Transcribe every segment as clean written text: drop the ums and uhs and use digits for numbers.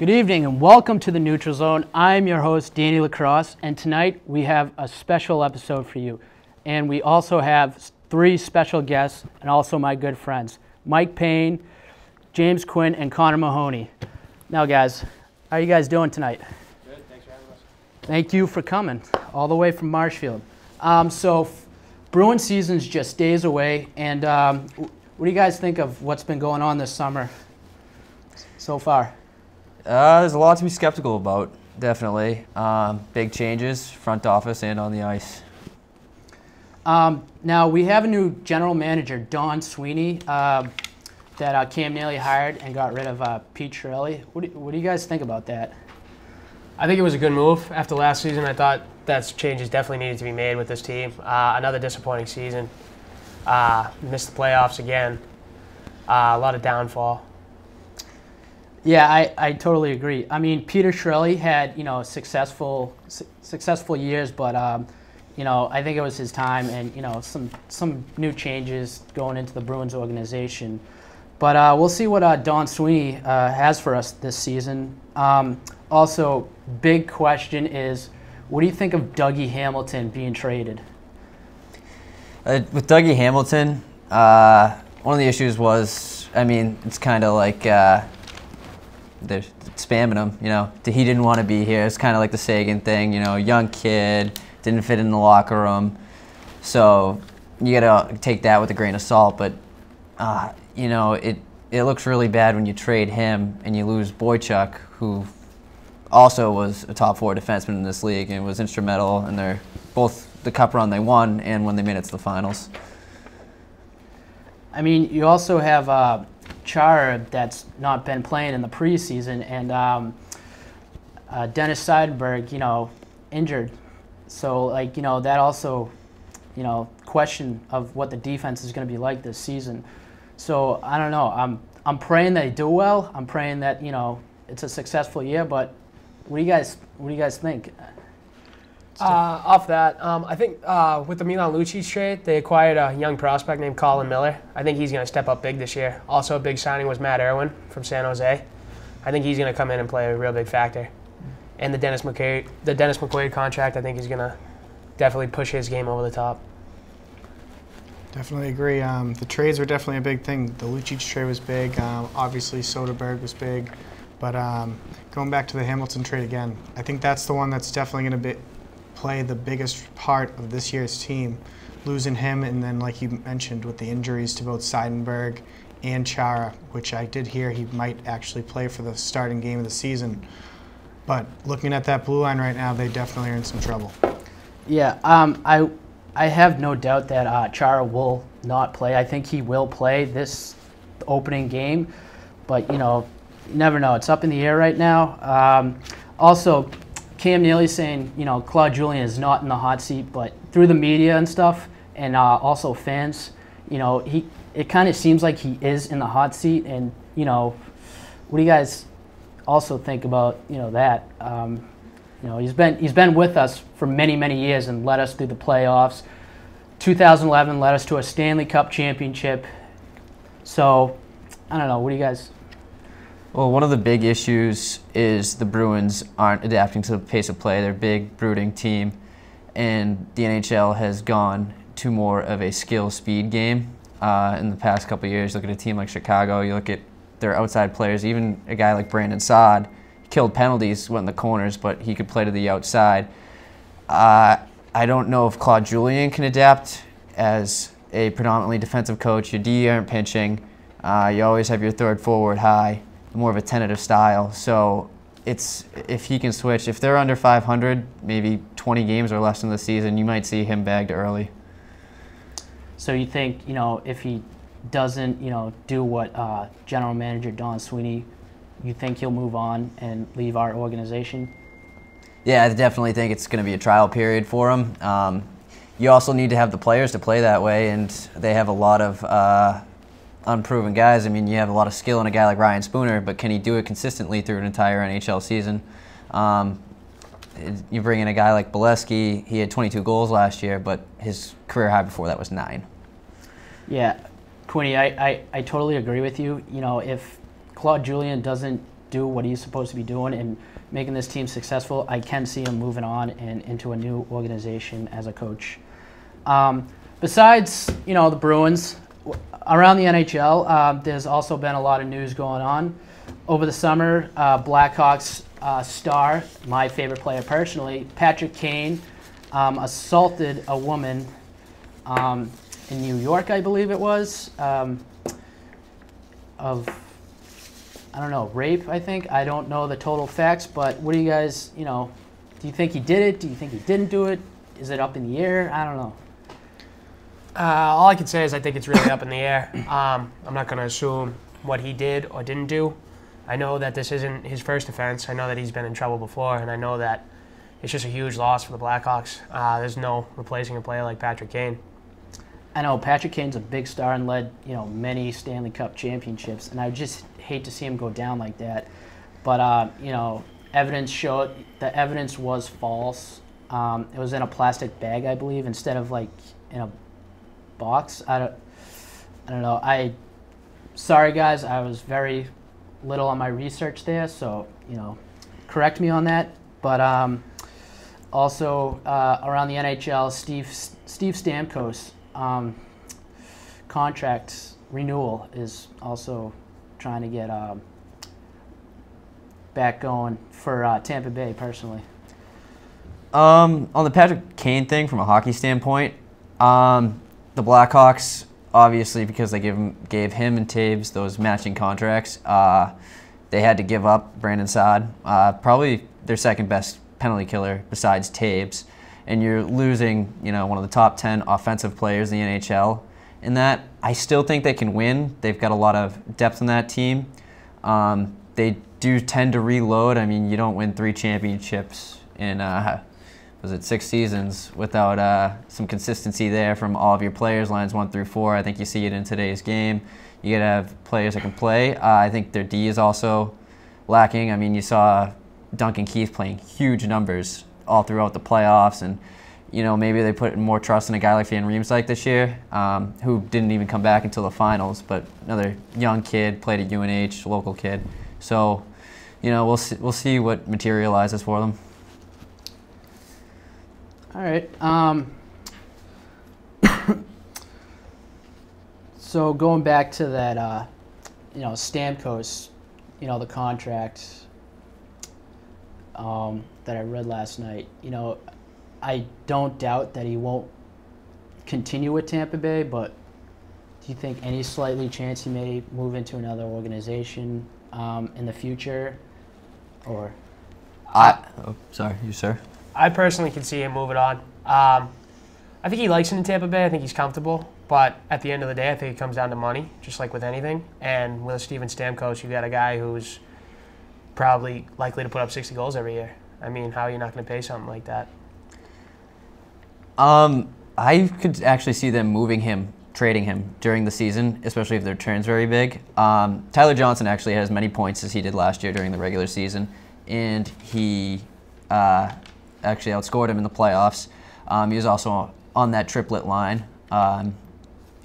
Good evening and welcome to the Neutral Zone. I'm your host, Danny LaCrosse, and tonight we have a special episode for you. And we also have three special guests and also my good friends, Mike Payne, James Quinn, and Conor Mahoney. Now guys, how are you guys doing tonight? Good, thanks for having us. Thank you for coming, all the way from Marshfield. Bruin season's just days away, and what do you guys think of what's been going on this summer so far? There's a lot to be skeptical about, definitely. Big changes, front office and on the ice. Now, we have a new general manager, Z0ne, that Cam Neely hired and got rid of Pete Chiarelli. What do you guys think about that? I think it was a good move. After last season, I thought that changes definitely needed to be made with this team. Another disappointing season. Missed the playoffs again. A lot of downfall. Yeah, I totally agree. I mean, Peter Chiarelli had, successful years, but I think it was his time, and some new changes going into the Bruins organization. But we'll see what Z0ne has for us this season. Also, big question is, what do you think of Dougie Hamilton being traded? With Dougie Hamilton, one of the issues was, it's kind of like they're spamming him, he didn't want to be here. It's kind of like the Sagan thing, young kid, didn't fit in the locker room. So you got to take that with a grain of salt. But, it looks really bad when you trade him and you lose Boychuk, who also was a top four defenseman in this league and was instrumental in both the cup run they won and when they made it to the finals. I mean, you also have Chara that's not been playing in the preseason, and Dennis Seidenberg, injured. So, that also, question of what the defense is going to be like this season. So, I don't know. I'm praying they do well. I'm praying that, it's a successful year, but what do you guys think? Off that, I think with the Milan Lucic trade, they acquired a young prospect named Colin Miller. I think he's going to step up big this year. Also, a big signing was Matt Irwin from San Jose. I think he's going to come in and play a real big factor. And the Dennis McQuaid contract, I think, is going to definitely push his game over the top. Definitely agree. The trades were definitely a big thing. The Lucic trade was big. Obviously, Soderberg was big. But going back to the Hamilton trade again, I think that's the one that's definitely going to play the biggest part of this year's team. Losing him, and then like you mentioned with the injuries to both Seidenberg and Chara, which I did hear he might actually play for the starting game of the season. But looking at that blue line right now, they definitely are in some trouble. Yeah, I have no doubt that Chara will not play. I think he will play this opening game, but you never know. It's up in the air right now. Also, Cam Neely saying, Claude Julien is not in the hot seat, but through the media and stuff, and also fans, it kind of seems like he is in the hot seat. And what do you guys also think about that? He's been with us for many years and led us through the playoffs. 2011 led us to a Stanley Cup championship. So I don't know. What do you guys? Well, one of the big issues is the Bruins aren't adapting to the pace of play. They're a big, brooding team, and the NHL has gone to more of a skill-speed game in the past couple of years. Look at a team like Chicago. You look at their outside players. Even a guy like Brandon Saad killed penalties, went in the corners, but he could play to the outside. I don't know if Claude Julien can adapt as a predominantly defensive coach. Your D aren't pinching. You always have your third forward high. More of a tentative style. So it's if he can switch, if they're under 500, maybe 20 games or less in the season, you might see him bagged early. So you think, if he doesn't, do what general manager Z0ne, you think he'll move on and leave our organization? Yeah, I definitely think it's going to be a trial period for him. You also need to have the players to play that way, and they have a lot of unproven guys. You have a lot of skill in a guy like Ryan Spooner, but can he do it consistently through an entire NHL season? You bring in a guy like Bolesky, he had 22 goals last year, but his career high before that was 9. Yeah, Quinny, I totally agree with you. If Claude Julien doesn't do what he's supposed to be doing and making this team successful, I can see him moving on and into a new organization as a coach. Besides, the Bruins, around the NHL, there's also been a lot of news going on. Over the summer, Blackhawks star, my favorite player personally, Patrick Kane, assaulted a woman in New York, I believe it was, rape, I think. I don't know the total facts, but what do you guys, do you think he did it? Do you think he didn't do it? Is it up in the air? I don't know. All I can say is I think it's really up in the air. I'm not going to assume what he did or didn't do. I know that this isn't his first offense. I know that he's been in trouble before, and I know that it's just a huge loss for the Blackhawks. There's no replacing a player like Patrick Kane. I know Patrick Kane's a big star and led, many Stanley Cup championships, and I just hate to see him go down like that. But, evidence showed the evidence was false. It was in a plastic bag, I believe, instead of in a box. I don't know. Sorry guys, I was very little on my research there, so correct me on that. But also around the NHL, Steve Stamkos contract renewal is also trying to get back going for Tampa Bay personally. On the Patrick Kane thing, from a hockey standpoint, the Blackhawks, obviously, because they gave him and Taves those matching contracts, they had to give up Brandon Saad, probably their second best penalty killer besides Taves, and you're losing, one of the top 10 offensive players in the NHL. In that, I still think they can win. They've got a lot of depth in that team. They do tend to reload. I mean, you don't win 3 championships in 6 seasons without some consistency there from all of your players, lines 1 through 4. I think you see it in today's game. You got to have players that can play. I think their D is also lacking. I mean, you saw Duncan Keith playing huge numbers all throughout the playoffs, and maybe they put more trust in a guy like Van Riemsdyk this year, who didn't even come back until the finals. But another young kid, played at UNH, local kid. So, we'll see what materializes for them. All right. So going back to that, Stamkos, the contract that I read last night. I don't doubt that he won't continue with Tampa Bay, but do you think any slightly chance he may move into another organization in the future, or? Sorry, you sir. I personally can see him moving on. I think he likes it in Tampa Bay. I think he's comfortable. But at the end of the day, I think it comes down to money, just like with anything. And with Steven Stamkos, you got a guy who's probably likely to put up 60 goals every year. I mean, how are you not going to pay something like that? I could actually see them trading him during the season, especially if their return's very big. Tyler Johnson actually has as many points as he did last year during the regular season, and he actually outscored him in the playoffs. He was also on that triplet line, and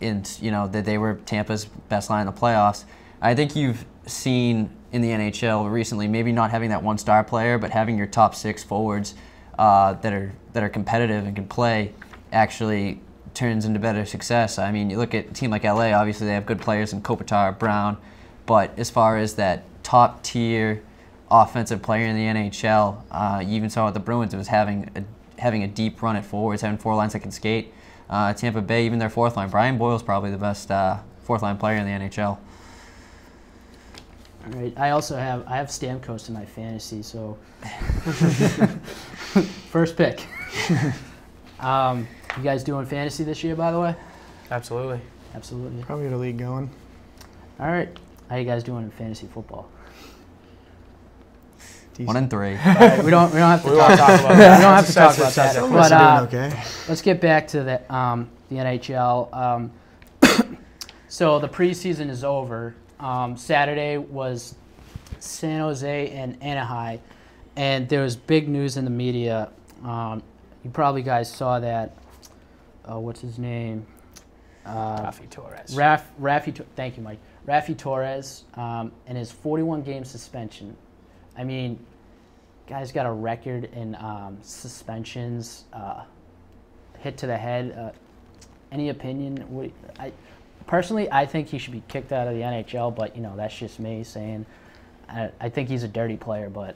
that they were Tampa's best line in the playoffs. I think you've seen in the NHL recently, maybe not having that one star player, but having your top 6 forwards that are competitive and can play actually turns into better success. I mean, you look at a team like LA, obviously they have good players in Kopitar, Brown, but as far as that top tier offensive player in the NHL, you even saw with the Bruins, it was having a deep run at forwards, having 4 lines that can skate. Tampa Bay, even their 4th line, Brian Boyle's probably the best 4th line player in the NHL. All right. I have Stamkos in my fantasy, so first pick. You guys doing fantasy this year, by the way? Absolutely. Absolutely. Probably get a league going. All right. How you guys doing in fantasy football? Decent. 1 and 3. All right, we don't have to talk about that. We don't have to talk about that. But okay. Let's get back to the NHL. So the preseason is over. Saturday was San Jose and Anaheim, and there was big news in the media. You probably guys saw that. What's his name? Rafi Torres. Thank you, Mike. Rafi Torres and his 41-game suspension. I mean, guy's got a record in suspensions, hit to the head. Any opinion? Personally, I think he should be kicked out of the NHL, but, that's just me saying. I think he's a dirty player, but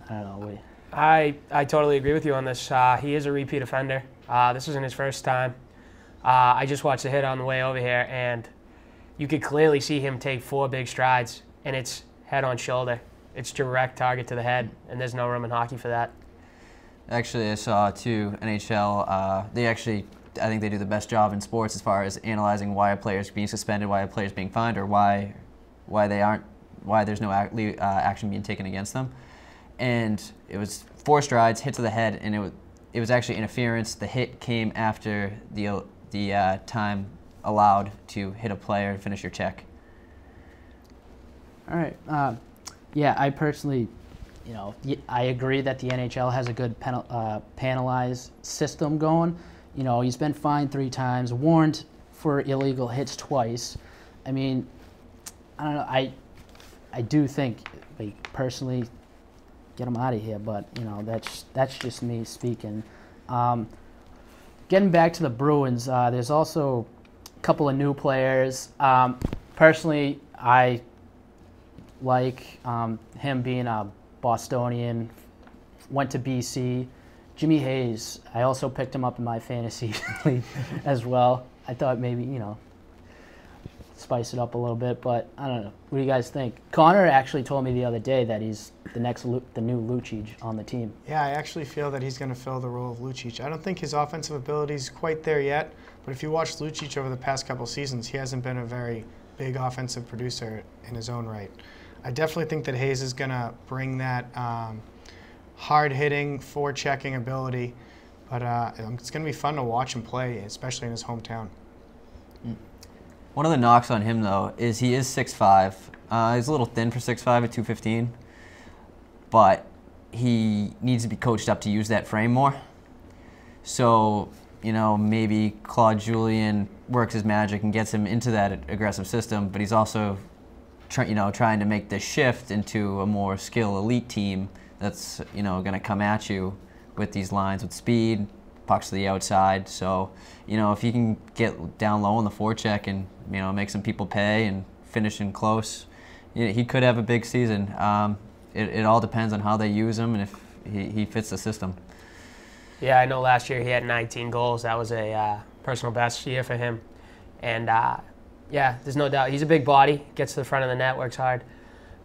I don't know. I totally agree with you on this. He is a repeat offender. This isn't his first time. I just watched the hit on the way over here, and you could clearly see him take 4 big strides, and it's head on shoulder. It's direct target to the head, and there's no room in hockey for that. Actually, I saw too, NHL, I think they do the best job in sports as far as analyzing why a player is being suspended, why a player is being fined, or why there's no action being taken against them. And it was 4 strides, hit to the head, and it was actually interference. The hit came after the time allowed to hit a player and finish your check. All right. Yeah, I personally, I agree that the NHL has a good penalized system going. He's been fined 3 times, warned for illegal hits twice. I mean, I don't know. I do think, personally, get him out of here. But that's just me speaking. Getting back to the Bruins, there's also a couple of new players. Personally, I like him being a Bostonian, went to BC. Jimmy Hayes, I also picked him up in my fantasy league as well. I thought maybe, spice it up a little bit, but I don't know. What do you guys think? Connor actually told me the other day that he's the new Lucic on the team. Yeah, I actually feel that he's going to fill the role of Lucic. I don't think his offensive ability is quite there yet, but if you watch Lucic over the past couple seasons, he hasn't been a very big offensive producer in his own right. I definitely think that Hayes is going to bring that hard-hitting, forechecking ability, but it's going to be fun to watch him play, especially in his hometown. One of the knocks on him, though, is he is 6'5". He's a little thin for 6'5" at 215, but he needs to be coached up to use that frame more. So, maybe Claude Julien works his magic and gets him into that aggressive system, but he's also trying to make the shift into a more skill elite team that's going to come at you with these lines with speed, pucks to the outside. So if he can get down low on the forecheck and make some people pay and finish in close, he could have a big season. It all depends on how they use him and if he fits the system. Yeah, I know last year he had 19 goals. That was a personal best year for him. And yeah, there's no doubt. He's a big body, gets to the front of the net, works hard.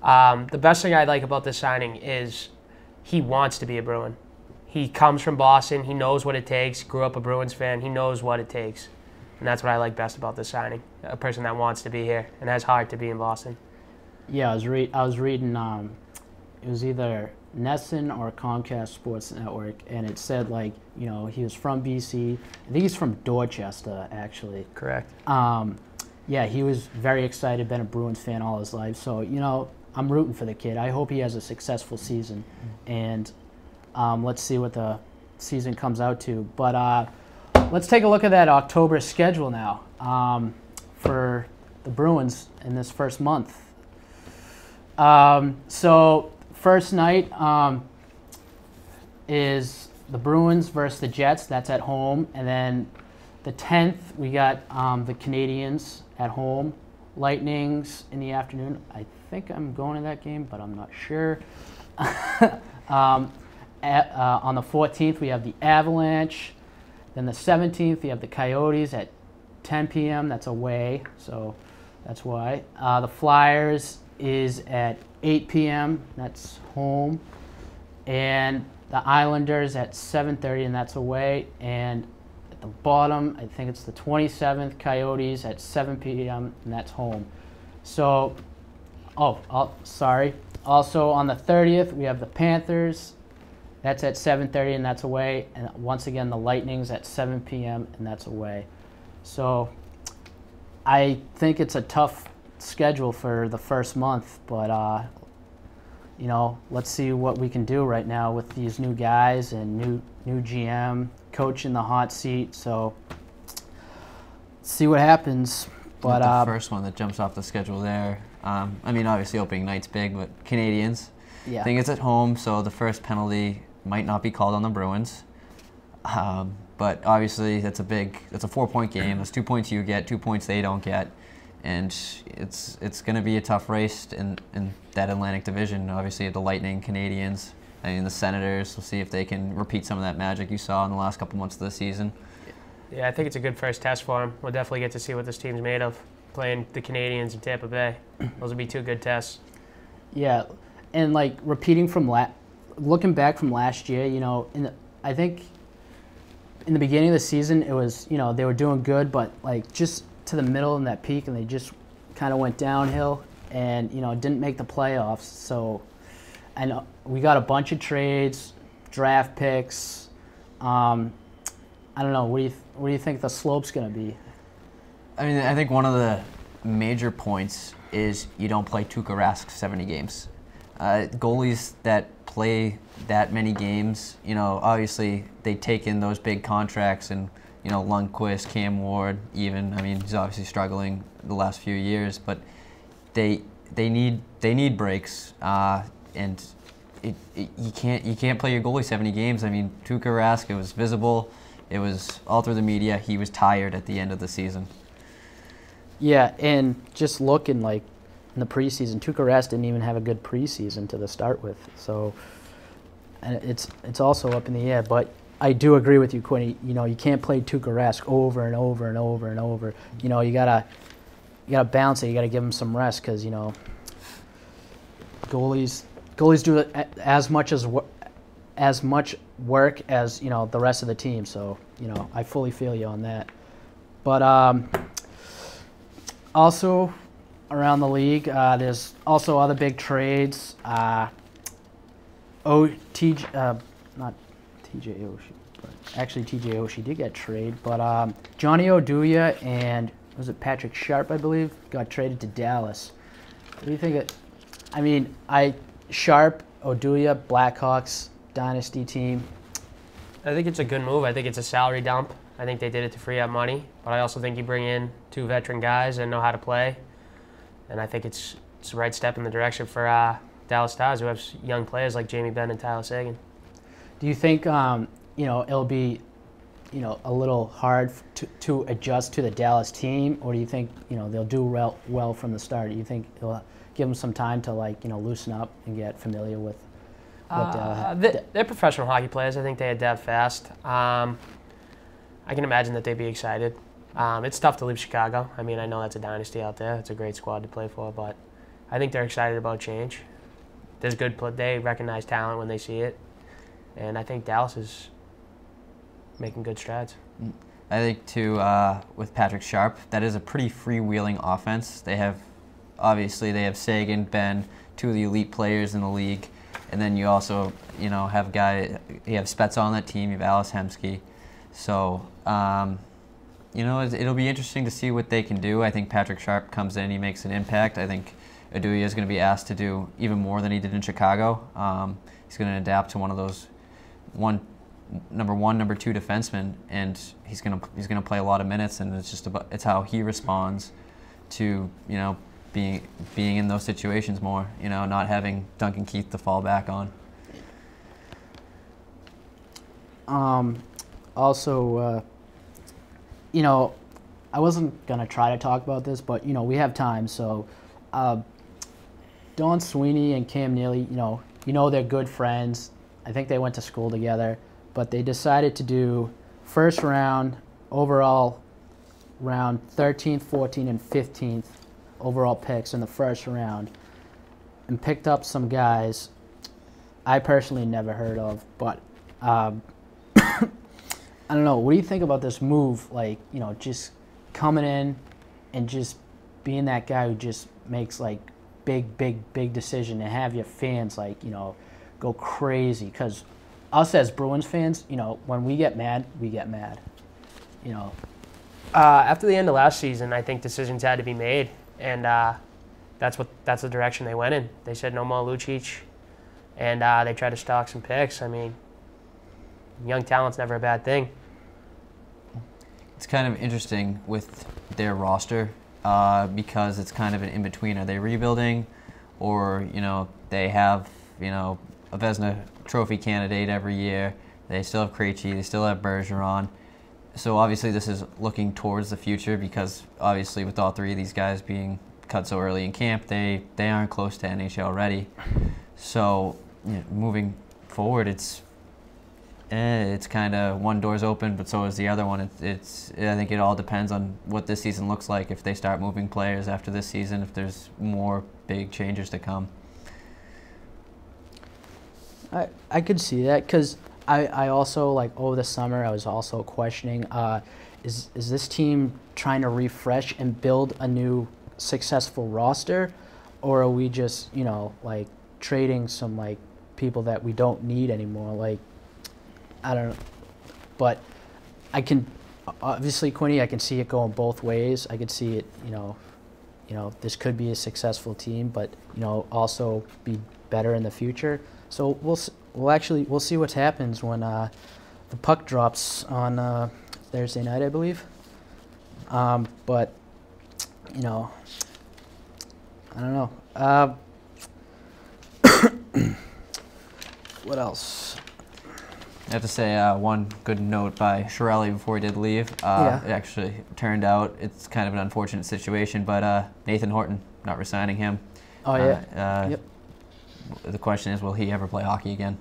The best thing I like about this signing is he wants to be a Bruin. He comes from Boston. He knows what it takes. Grew up a Bruins fan. He knows what it takes. And that's what I like best about this signing. A person that wants to be here and has heart to be in Boston. Yeah, I was reading, it was either Nesson or Comcast Sports Network, and it said, he was from BC. I think he's from Dorchester, actually. Correct. Yeah, he was very excited, been a Bruins fan all his life. So, I'm rooting for the kid. I hope he has a successful season. And let's see what the season comes out to. But let's take a look at that October schedule now for the Bruins in this first month. So first night is the Bruins versus the Jets. That's at home. And then the 10th, we got the Canadiens at home. Lightnings in the afternoon. I think I'm going to that game, but I'm not sure. On the 14th, we have the Avalanche. Then the 17th, we have the Coyotes at 10 p.m. That's away, so that's why. The Flyers is at 8 p.m. That's home. And the Islanders at 7:30, and that's away. And at the bottom, I think it's the 27th, Coyotes at 7 p.m., and that's home. So, sorry. Also on the 30th, we have the Panthers. That's at 7:30, and that's away. And once again, the Lightnings at 7 p.m., and that's away. So I think it's a tough schedule for the first month, but let's see what we can do right now with these new guys and new GM, coach in the hot seat. So let's see what happens. But the first one that jumps off the schedule there. I mean, obviously opening night's big, but Canadiens. yeah, I think it's at home, so the first penalty might not be called on the Bruins. But obviously, that's a 4-point game. That's 2 points you get, 2 points they don't get, and it's going to be a tough race in that Atlantic Division. Obviously, the Lightning, Canadiens, I mean the Senators. We'll see if they can repeat some of that magic you saw in the last couple months of the season. Yeah, I think it's a good first test for him. We'll definitely get to see what this team's made of, playing the Canadiens in Tampa Bay. Those will be 2 good tests. Yeah, and like repeating from looking back from last year, you know, I think in the beginning of the season it was, you know, they were doing good, but like just to the middle in that peak, and they just kind of went downhill, and you know didn't make the playoffs. So, and we got a bunch of trades, draft picks. I don't know. What do you think the slope's going to be? I mean, I think one of the major points is you don't play Tuukka Rask 70 games. Goalies that play that many games, you know, obviously they take in those big contracts, and you know Lundqvist, Cam Ward, even. I mean, he's obviously struggling the last few years, but they need breaks, and you can't play your goalie 70 games. I mean, Tuukka Rask, it was visible. It was all through the media. He was tired at the end of the season. Yeah, and just looking like in the preseason, Tuukka Rask didn't even have a good preseason to start with. So, and it's also up in the air. But I do agree with you, Quinn. You know, you can't play Tuukka Rask over and over and over and over. You know, you gotta balance it. You gotta give him some rest, because you know goalies do as much work as you know the rest of the team. So you know, I fully feel you on that. But also around the league, there's also other big trades. Not TJ Oshie, but actually TJ Oshie did get traded. But Johnny Oduya and was it Patrick Sharp, I believe, got traded to Dallas. What do you think? I mean, Sharp, Oduya, Blackhawks, dynasty team. I think it's a good move. I think it's a salary dump. I think they did it to free up money, but I also think you bring in 2 veteran guys that know how to play, and I think it's the right step in the direction for Dallas Stars, who have young players like Jamie Benn and Tyler Seguin. Do you think you know it'll be a little hard to adjust to the Dallas team, or do you think you know they'll do well from the start? Do you think it'll give them some time to loosen up and get familiar with? They're professional hockey players. I think they adapt fast. I can imagine that they'd be excited. It's tough to leave Chicago. I mean, I know that's a dynasty out there. It's a great squad to play for, but I think they're excited about change. There's they recognize talent when they see it, and I think Dallas is making good strides. I think too, with Patrick Sharp, that is a pretty freewheeling offense. They have Seguin, Ben, 2 of the elite players in the league. And then you also, you know, have Spets on that team. You have Alice Hemsky. So, you know, it'll be interesting to see what they can do. I think Patrick Sharp comes in, he makes an impact. I think Oduya is going to be asked to do even more than he did in Chicago. He's going to adapt to one of those number 1, number 2 defensemen, and he's going to play a lot of minutes. And it's how he responds to, you know, being in those situations more, you know, not having Duncan Keith to fall back on. Also, you know, I wasn't gonna try to talk about this, but you know, we have time. So, Don Sweeney and Cam Neely, you know, they're good friends. I think they went to school together, but they decided to do first round overall, round 13th, 14th, and 15th. Overall picks in the first round, and picked up some guys I personally never heard of, but I don't know. What do you think about this move? Like, you know, just coming in and just being that guy who just makes like big decision, and have your fans like, you know, go crazy. Because us as Bruins fans, you know, when we get mad, we get mad. You know. After the end of last season, I think decisions had to be made. And that's the direction they went in. They said no more Lucic, and they tried to stock some picks. I mean, young talent's never a bad thing. it's kind of interesting with their roster because it's kind of an in-between. Are they rebuilding, or they have a Vezina Trophy candidate every year? They still have Krejci, they still have Bergeron. So obviously this is looking towards the future because obviously with all three of these guys being cut so early in camp, they aren't close to NHL ready. So moving forward, it's kind of one door's open, but so is the other one. I think it all depends on what this season looks like. If they start moving players after this season, if there's more big changes to come. I could see that because I also, like, over the summer, I was also questioning, is this team trying to refresh and build a new successful roster, or are we just, like, trading some, like, people that we don't need anymore? Like, I don't know. But I can, obviously, Quinny, I can see it going both ways. I could see it, this could be a successful team, but, also be better in the future. So we'll see what happens when the puck drops on Thursday night, I believe. But I don't know. What else? I have to say one good note by Chiarelli before he did leave. It actually turned out it's kind of an unfortunate situation, but Nathan Horton, not resigning him. Oh, yeah. Yep. The question is, will he ever play hockey again?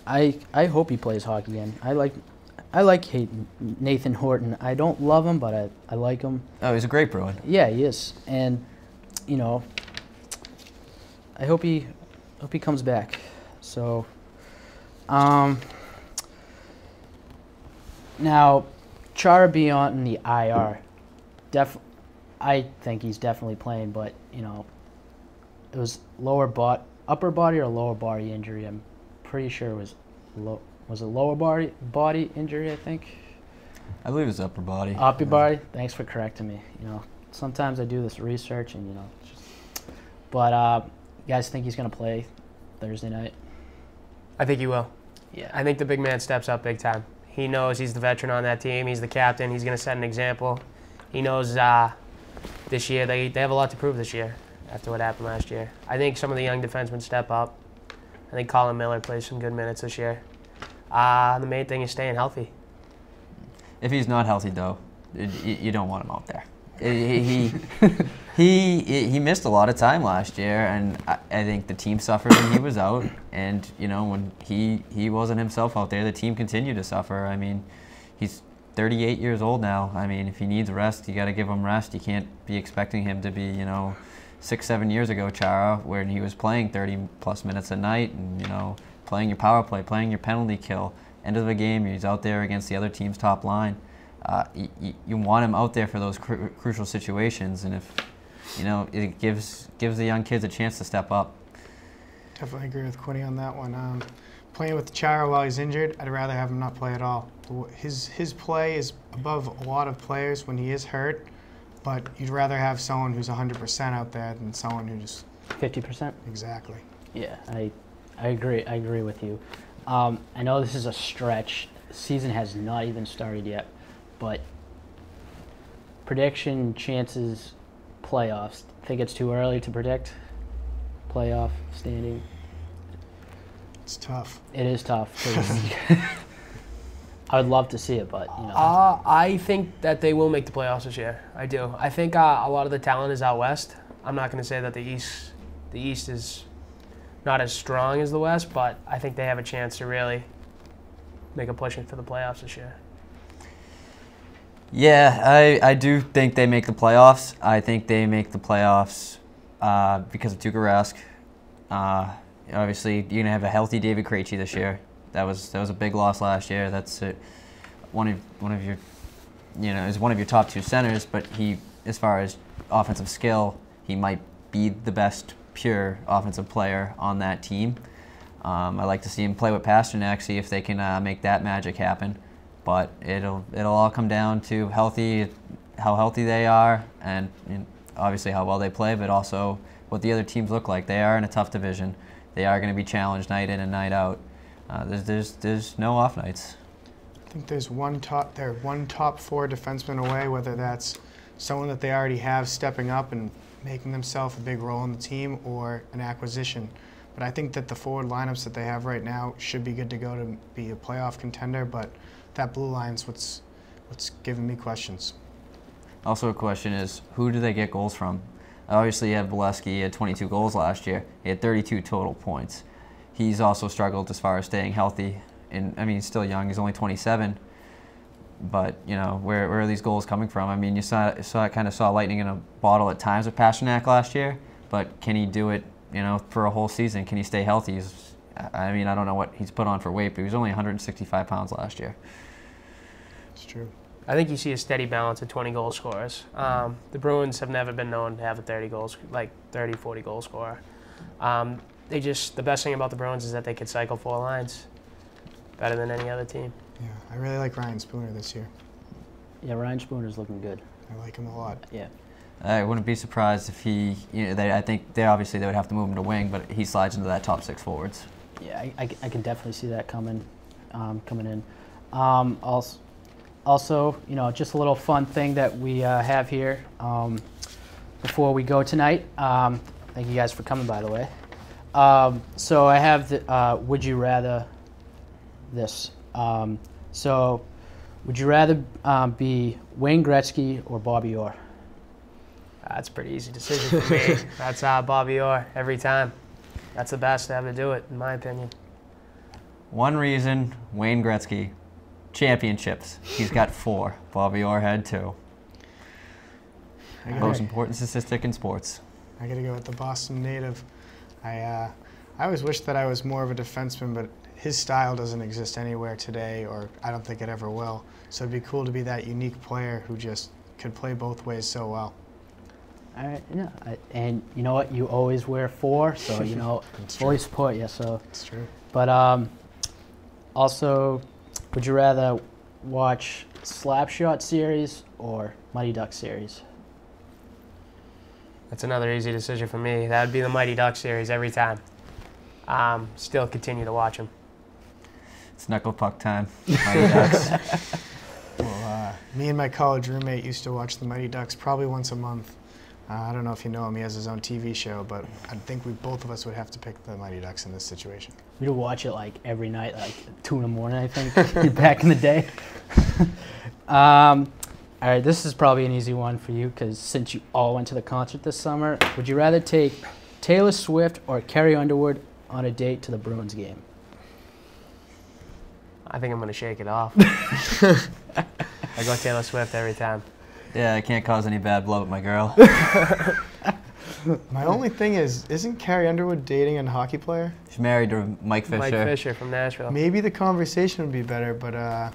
I hope he plays hockey again. I like Nathan Horton. I don't love him, but I like him. Oh, he's a great Bruin. Yeah, he is. And I hope he comes back. So now Chara being on the IR, I think he's definitely playing, but it was upper body or lower body injury. I'm pretty sure it was was it lower body injury, I think. I believe it's upper body. Upper body. Thanks for correcting me. Sometimes I do this research and but you guys think he's gonna play Thursday night? I think he will. Yeah. I think the big man steps up big time. He knows he's the veteran on that team. He's the captain. He's gonna set an example. He knows this year they have a lot to prove this year after what happened last year. I think some of the young defensemen step up. I think Colin Miller plays some good minutes this year. The main thing is staying healthy. If he's not healthy, though, you don't want him out there. He missed a lot of time last year, and I think the team suffered when he was out. And when he wasn't himself out there, the team continued to suffer. I mean, he's 38 years old now. I mean, if he needs rest, you got to give him rest. You can't be expecting him to be 6-7 years ago, Chara, when he was playing 30+ minutes a night and playing your power play, playing your penalty kill. End of the game, he's out there against the other team's top line. You want him out there for those crucial situations, and if it gives the young kids a chance to step up. Definitely agree with Quinny on that one. Playing with Chara while he's injured, I'd rather have him not play at all. His play is above a lot of players when he is hurt, but you'd rather have someone who's 100% out there than someone who just 50%. Exactly. Yeah, I agree. I agree with you. I know this is a stretch. The season has not even started yet, but prediction, chances, playoffs. Think it's too early to predict playoff standing? It's tough. It is tough. I would love to see it, but I think that they will make the playoffs this year. I do. I think a lot of the talent is out west. I'm not going to say that the East is not as strong as the West, but I think they have a chance to really make a push for the playoffs this year. Yeah, I do think they make the playoffs. I think they make the playoffs because of Tuukka Rask. Obviously, you're going to have a healthy David Krejci this year. That was a big loss last year. That's one of your is one of your top two centers, but he, as far as offensive skill, he might be the best pure offensive player on that team. I like to see him play with Pasternak, see if they can make that magic happen. But it'll all come down to how healthy they are, and obviously how well they play, but also what the other teams look like. They are in a tough division. They are going to be challenged night in and night out. There's no off nights. I think they're one top 4 defenseman away, whether that's someone that they already have stepping up and making themselves a big role in the team or an acquisition. But I think that the forward lineups that they have right now should be good to go to be a playoff contender, but that blue line's what's giving me questions. Also a question is, who do they get goals from? Obviously you have Bolesky, he had 22 goals last year. He had 32 total points. He's also struggled as far as staying healthy. And I mean, he's still young, he's only 27. But, you know, where are these goals coming from? I mean, you kind of saw lightning in a bottle at times with Pasternak last year, but can he do it, you know, for a whole season? Can he stay healthy? I mean, I don't know what he's put on for weight, but he was only 165 pounds last year. It's true. I think you see a steady balance of 20 goal scorers. The Bruins have never been known to have a 30, 40 goal scorer. The best thing about the Bruins is that they could cycle 4 lines better than any other team. Yeah, I really like Ryan Spooner this year. Yeah, Ryan Spooner's looking good. I like him a lot. Yeah. I wouldn't be surprised if he, you know, I think they would have to move him to wing, but he slides into that top 6 forwards. Yeah, I can definitely see that coming in. Also, you know, just a little fun thing that we have here before we go tonight. Thank you guys for coming, by the way. So I have the Would You Rather this. So would you rather be Wayne Gretzky or Bobby Orr? That's a pretty easy decision for me. That's Bobby Orr every time. That's the best to ever do it, in my opinion. One reason, Wayne Gretzky. Championships. He's got 4. Bobby Orr had 2. Most important statistic in sports. I got to go with the Boston native. I always wish that I was more of a defenseman, but his style doesn't exist anywhere today, or I don't think it ever will. So it'd be cool to be that unique player who just could play both ways so well. All right, yeah, and you know what? You always wear 4, so you know, fully support you. So it's true. But also, would you rather watch Slapshot series or Mighty Ducks series? That's another easy decision for me. That would be the Mighty Ducks series every time. Still continue to watch them. It's knuckle puck time. Mighty Ducks. Well, me and my college roommate used to watch the Mighty Ducks probably once a month. I don't know if you know him, he has his own TV show, but I think both of us would have to pick the Mighty Ducks in this situation. We'd watch it like every night, like 2 in the morning, I think, back in the day. All right, this is probably an easy one for you, because since you all went to the concert this summer, would you rather take Taylor Swift or Carrie Underwood on a date to the Bruins game? I think I'm going to shake it off. I go Taylor Swift every time. Yeah, I can't cause any bad blood with my girl. My only thing is, isn't Carrie Underwood dating a hockey player? She's married to Mike Fisher. Mike Fisher from Nashville. Maybe the conversation would be better, but yeah,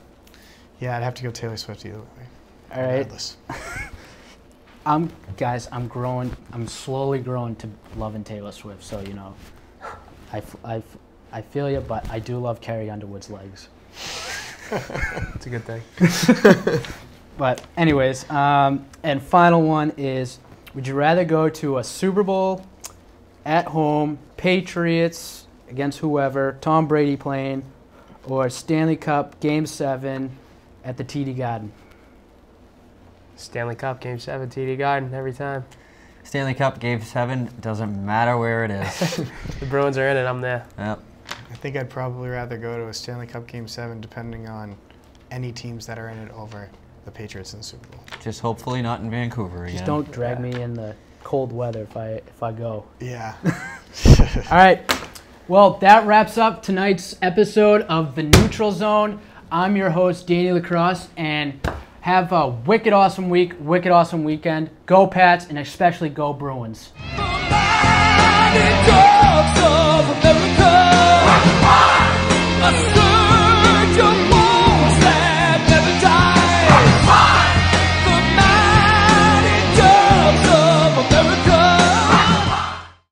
I'd have to go Taylor Swift either way. All right. Guys, I'm slowly growing to loving Taylor Swift, so, you know, I feel you, but I do love Carrie Underwood's legs. It's a good thing. But anyways, and final one is, would you rather go to a Super Bowl at home, Patriots against whoever, Tom Brady playing, or Stanley Cup Game 7 at the TD Garden? Stanley Cup Game 7, TD Garden, every time. Stanley Cup Game 7, doesn't matter where it is. The Bruins are in it, I'm there. Yep. I think I'd probably rather go to a Stanley Cup Game 7, depending on any teams that are in it over the Patriots in the Super Bowl. Just hopefully not in Vancouver again. Just don't drag me in the cold weather if I go. Yeah. All right. Well, that wraps up tonight's episode of The Neutral Zone. I'm your host, Danny LaCrosse, and have a wicked awesome week, wicked awesome weekend. Go Pats, and especially go Bruins.